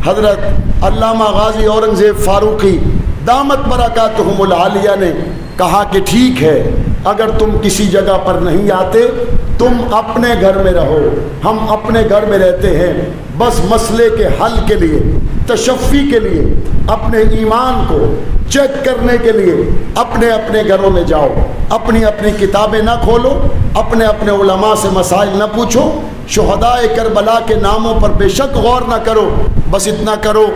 हज़रत अल्लामा गाजी औरंगज़ेब फ़ारूक़ी दामत बरकातुहुमुल आलिया ने कहा कि ठीक है, अगर तुम किसी जगह पर नहीं आते, तुम अपने घर में रहो, हम अपने घर में रहते हैं, बस मसले के हल के लिए, तशफ़ी के लिए, अपने ईमान को चेक करने के लिए अपने अपने घरों में जाओ, अपनी अपनी किताबें ना खोलो, अपने अपने उलमा से मसाइल ना पूछो, शुहदाए करबला के नामों पर बेशक गौर ना करो, बस इतना करो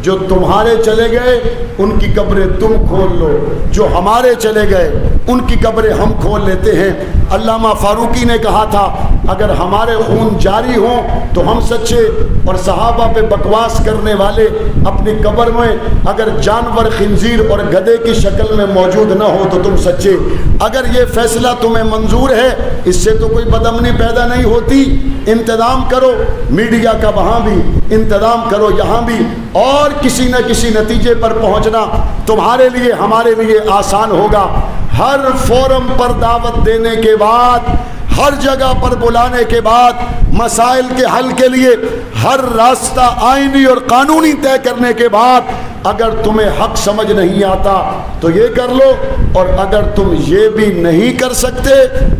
जो तुम्हारे चले गए उनकी कब्रें तुम खोल लो, जो हमारे चले गए उनकी कब्रें हम खोल लेते हैं। अल्लामा फ़ारूकी ने कहा था, अगर हमारे खून जारी हों तो हम सच्चे, और सहाबा पे बकवास करने वाले अपनी कब्र में अगर जानवर खिंजीर और गधे की शक्ल में मौजूद ना हो तो तुम सच्चे। अगर ये फैसला तुम्हें मंजूर है, इससे तो कोई बदअमनी पैदा नहीं होती, इंतज़ाम करो, मीडिया का वहाँ भी इंतज़ाम करो, यहाँ भी, और किसी न किसी नतीजे पर पहुँचना तुम्हारे लिए हमारे लिए आसान होगा। हर फोरम पर दावत देने के बाद, हर जगह पर बुलाने के बाद, मसाइल के हल के लिए हर रास्ता आईनी और कानूनी तय करने के बाद, अगर तुम्हें हक समझ नहीं आता तो ये कर लो, और अगर तुम ये भी नहीं कर सकते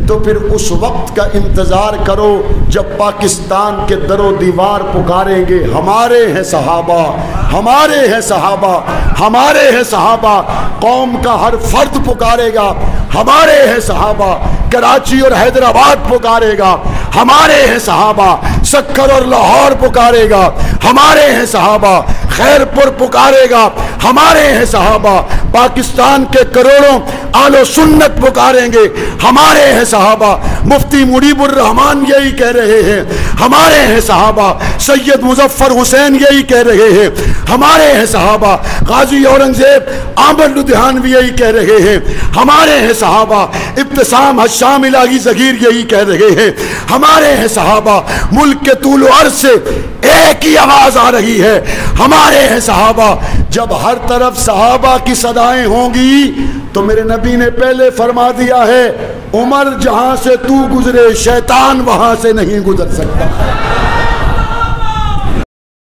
तो फिर उस वक्त का इंतज़ार करो जब पाकिस्तान के दरो दीवार पुकारेंगे, हमारे हैं सहाबा, हमारे हैं सहाबा, हमारे हैं सहाबा, कौम का हर फर्द पुकारेगा, हमारे हैं सहाबा, कराची और हैदराबाद पुकारेगा, हमारे हैं सहाबा, सक्कर और लाहौर पुकारेगा, हमारे हैं सहाबा, खैरपुर पुकारेगा, हमारे हैं सहाबा, पाकिस्तान के करोड़ों आलो सुन्नत पुकारेंगे, हमारे हैं सहाबा, मुफ्ती मुनीबुर रहमान यही कह रहे हैं, हमारे हैं सहाबा, सैयद मुजफ्फर हुसैन यही कह रहे हैं, हमारे हैं सहाबा, गाजी औरंगजेब आमर लुधियानवी यही कह रहे हैं, हमारे हैं सहाबा, इब्तिसाम हशाम इलाही ज़गीर यही कह रहे हैं, हमारे हैं सहाबा, मुल्क के तूल अर्ज़ से एक ही आवाज़ आ रही है, हमारे हैं सहाबा। जब हर तरफ सहाबा की सदाएं होंगी तो मेरे नबी ने पहले फरमा दिया है, उमर जहां से तू गुजरे शैतान वहां से नहीं गुजर सकता।